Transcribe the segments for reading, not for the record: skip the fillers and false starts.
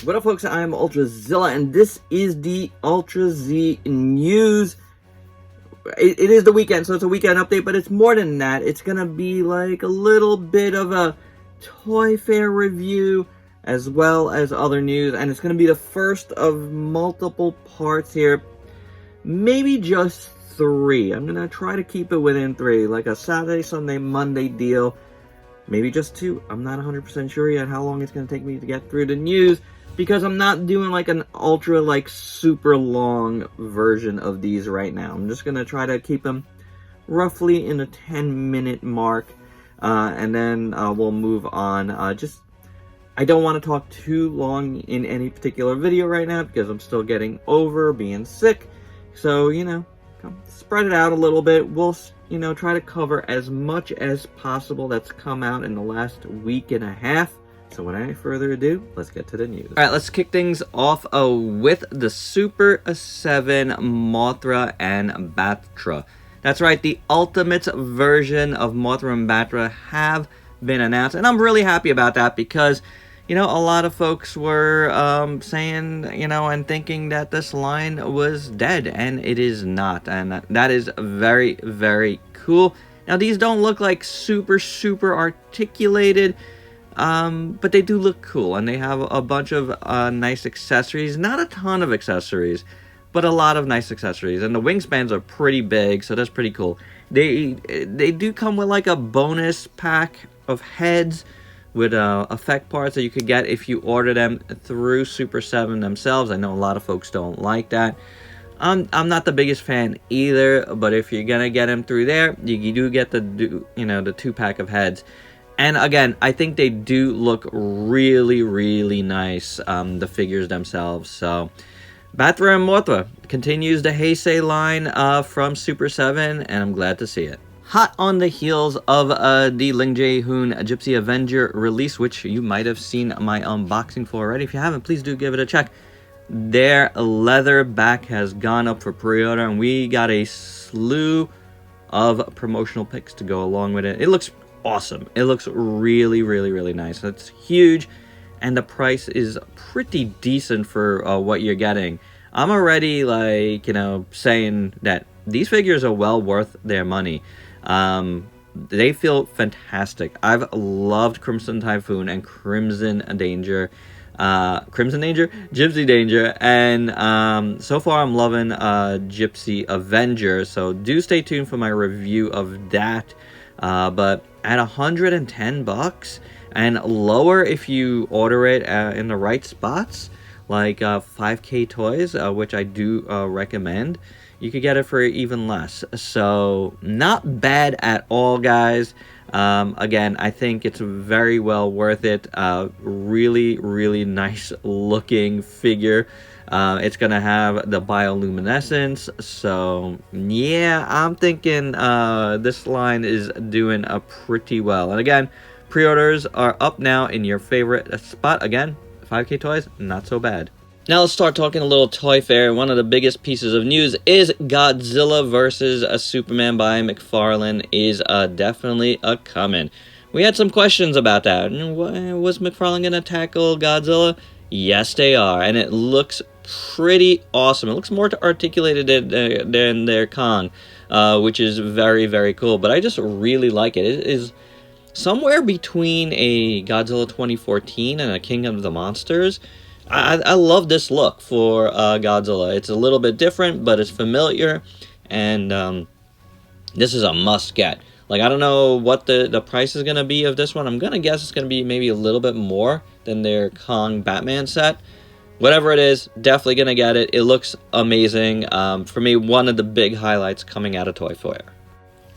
What up, folks? I'm Ultrazilla, and this is the Ultra Z news. It is the weekend, so it's a weekend update, but it's more than that. It's gonna be like a little bit of a toy fair review, as well as other news, and it's gonna be the first of multiple parts here. Maybe just 3. I'm gonna try to keep it within 3, like a Saturday, Sunday, Monday deal. Maybe just 2. I'm not 100% sure yet how long it's gonna take me to get through the news, because I'm not doing like an ultra like super long version of these right now. I'm just gonna try to keep them roughly in the 10-minute mark, and then we'll move on. I don't want to talk too long in any particular video right now because I'm still getting over being sick, so spread it out a little bit. We'll try to cover as much as possible that's come out in the last week and a half. So without any further ado, let's get to the news. All right, let's kick things off with the Super 7 Mothra and Batra. That's right, the Ultimate version of Mothra and Batra have been announced, and I'm really happy about that because, a lot of folks were saying, and thinking that this line was dead, and it is not, and that is very, very cool. Now, these don't look like super articulated, but they do look cool, and they have a bunch of nice accessories. Not a ton of accessories, but a lot of nice accessories, and the wingspans are pretty big, so that's pretty cool. They do come with like a bonus pack of heads with effect parts that you could get if you order them through Super 7 themselves. I know a lot of folks don't like that. I'm not the biggest fan either, but if you're gonna get them through there, you do get the 2-pack of heads. And again, I think they do look really nice, the figures themselves. So, Batra and Mothra continues the Heisei line from Super 7, and I'm glad to see it. Hot on the heels of the Ling Jae-hoon Gypsy Avenger release, which you might have seen my unboxing for already. If you haven't, please do give it a check. Their leather back has gone up for pre-order, and we got a slew of promotional pics to go along with it. It looks awesome. It looks really nice. It's huge, and the price is pretty decent for what you're getting. I'm already saying that these figures are well worth their money. They feel fantastic. I've loved Crimson Typhoon and Crimson Danger, Gypsy Danger, and so far I'm loving Gypsy Avenger. So do stay tuned for my review of that. But at $110 and lower if you order it in the right spots, like 5K Toys, which I do recommend, you could get it for even less. So not bad at all, guys. Again, I think it's very well worth it. Really nice looking figure. It's gonna have the bioluminescence, so yeah, I'm thinking this line is doing pretty well. And again, pre-orders are up now in your favorite spot. Again, 5K Toys, not so bad. Now let's start talking a little Toy Fair. One of the biggest pieces of news is Godzilla vs. Superman by McFarlane is definitely a coming. We had some questions about that. Was McFarlane going to tackle Godzilla? Yes, they are, and it looks pretty awesome. It looks more articulated than their Kong, which is very cool. But I just really like it. It is somewhere between a Godzilla 2014 and a King of the Monsters. I love this look for Godzilla. It's a little bit different, but it's familiar, and this is a must-get. Like, I don't know what the price is going to be of this one. I'm going to guess it's going to be maybe a little bit more than their Kong Batman set. Whatever it is, definitely going to get it. It looks amazing. For me, one of the big highlights coming out of Toy Fair.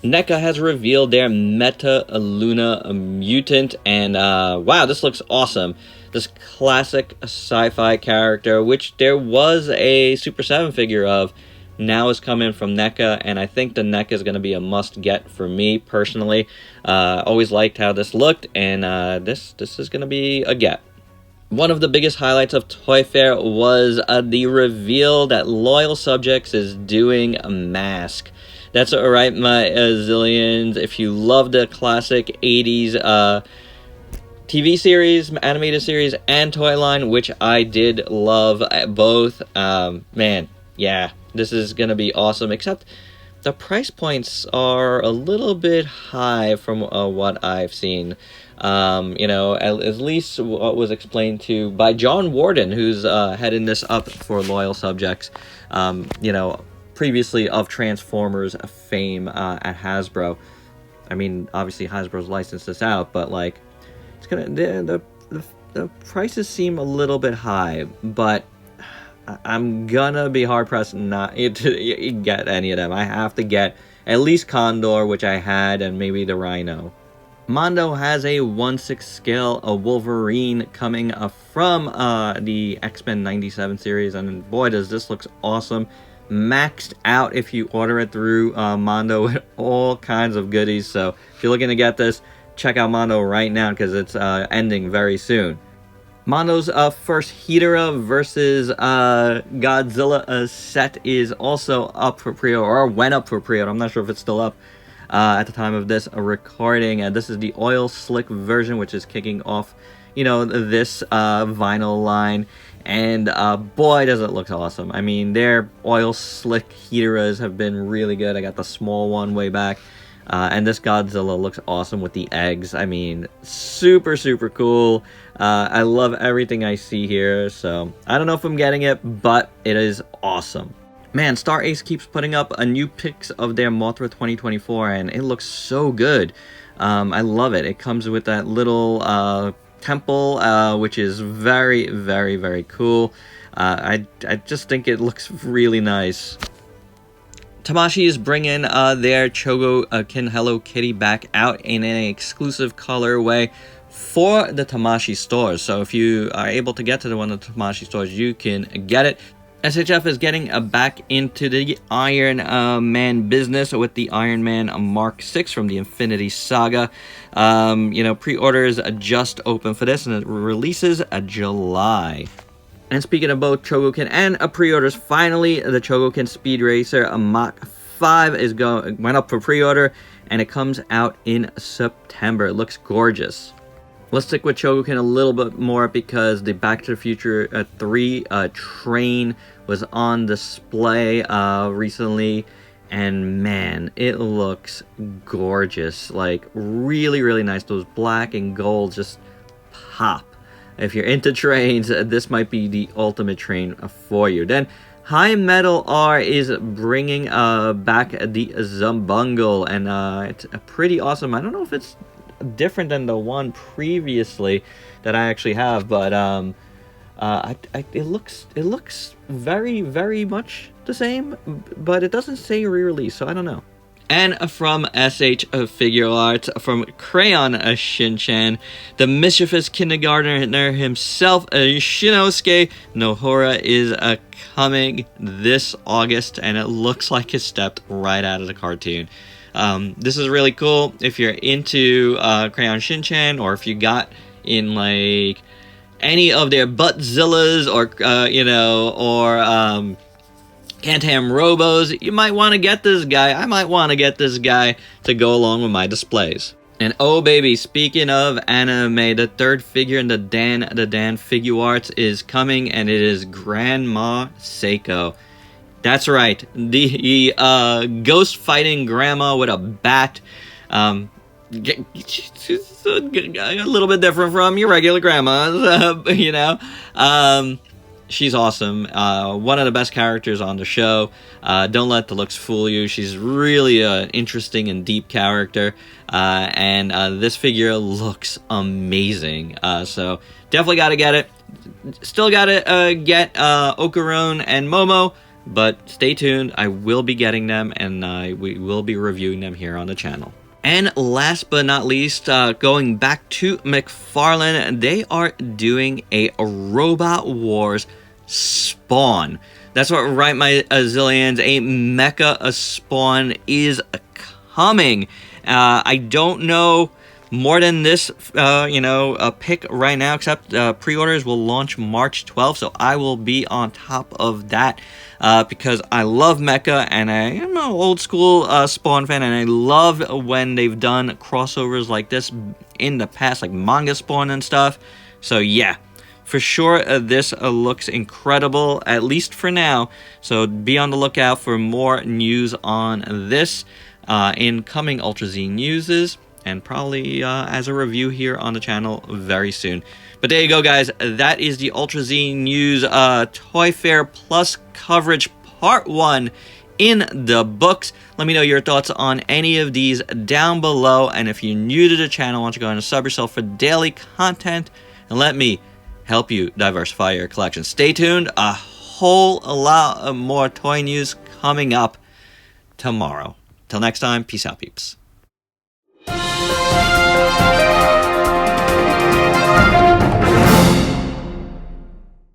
NECA has revealed their Meta Luna Mutant, and wow, this looks awesome. This classic sci-fi character, which there was a Super 7 figure of, now is coming from NECA, and I think the NECA is going to be a must-get for me, personally. Always liked how this looked, and this is going to be a get. One of the biggest highlights of Toy Fair was the reveal that Loyal Subjects is doing a mask. That's alright, my zillions. If you love the classic 80s TV series, animated series, and toy line, which I did love both. Man, yeah, this is gonna be awesome, except the price points are a little bit high from what I've seen. You know, at least what was explained to by John Warden, who's heading this up for loyal subjects, you know, previously of Transformers fame at Hasbro. I mean, obviously Hasbro's licensed this out, but like, it's gonna the prices seem a little bit high, but I'm gonna be hard pressed not to get any of them. I have to get at least Condor, which I had, and maybe the Rhino. Mondo has a 1/6 scale, a Wolverine coming from the X-Men 97 series, and boy does this looks awesome. Maxed out if you order it through Mondo with all kinds of goodies. So if you're looking to get this, check out Mondo right now because it's ending very soon. Mondo's first Hedorah versus Godzilla set is also up for pre-order, or went up for pre-order. I'm not sure if it's still up at the time of this recording. And this is the oil slick version, which is kicking off, you know, this vinyl line. And boy, does it look awesome. I mean, their oil slick Hedorahs have been really good. I got the small one way back. And this Godzilla looks awesome with the eggs. I mean, super, super cool. I love everything I see here. So, I don't know if I'm getting it, but it is awesome. Man, Star Ace keeps putting up a new pics of their Mothra 2024, and it looks so good. I love it. It comes with that little temple, which is very, very, very cool. I just think it looks really nice. Tamashii is bringing their Chogokin Hello Kitty back out in an exclusive colorway for the Tamashii stores. So if you are able to get to one of the Tamashii stores, you can get it. SHF is getting back into the Iron Man business with the Iron Man Mark 6 from the Infinity Saga. You know, pre-orders just open for this, and it releases July. And speaking of both Chogokin and pre-orders, finally the Chogokin Speed Racer Mach 5 went up for pre-order, and it comes out in September. It looks gorgeous. Let's stick with Chogokin a little bit more because the Back to the Future 3 train was on display recently, and man, it looks gorgeous. Like, really, really nice. Those black and gold just pop. If you're into trains, this might be the ultimate train for you. Then High Metal R is bringing back the Zumbungle, and it's pretty awesome. I don't know if it's different than the one previously that I actually have, but it looks very, very much the same, but it doesn't say re-release, so I don't know. And from SH Figure Arts, from Crayon Shinchan, the mischievous kindergartner himself, Shinosuke Nohura, is coming this August, and it looks like it stepped right out of the cartoon. This is really cool if you're into Crayon Shinchan, or if you got in like any of their Buttzillas, or you know, or Cantam Robos. You might want to get this guy. I might want to get this guy to go along with my displays. And oh baby, speaking of anime, the third figure in the Dan Figure Arts is coming, and it is Grandma Seiko. That's right, the ghost fighting grandma with a bat. She's a little bit different from your regular grandmas, you know. She's awesome. One of the best characters on the show. Don't let the looks fool you. She's really an interesting and deep character. And this figure looks amazing. So definitely got to get it. Still got to get Okarone and Momo. But stay tuned. I will be getting them, and we will be reviewing them here on the channel. And last but not least, going back to McFarlane, they are doing a Robot Wars Spawn. That's what, right, my Zillions, a Mecha Spawn is coming. I don't know more than this, pick right now, except pre-orders will launch March 12th, so I will be on top of that because I love Mecha, and I am an old school Spawn fan, and I love when they've done crossovers like this in the past, like Manga Spawn and stuff. So yeah, for sure, this looks incredible, at least for now. So be on the lookout for more news on this in coming Ultra Z Newses, and probably as a review here on the channel very soon. But there you go, guys. That is the Ultra Z News Toy Fair Plus coverage part 1 in the books. Let me know your thoughts on any of these down below. And if you're new to the channel, why don't you go ahead and sub yourself for daily content, and let me help you diversify your collection. Stay tuned. A whole lot more toy news coming up tomorrow. Till next time, peace out, peeps.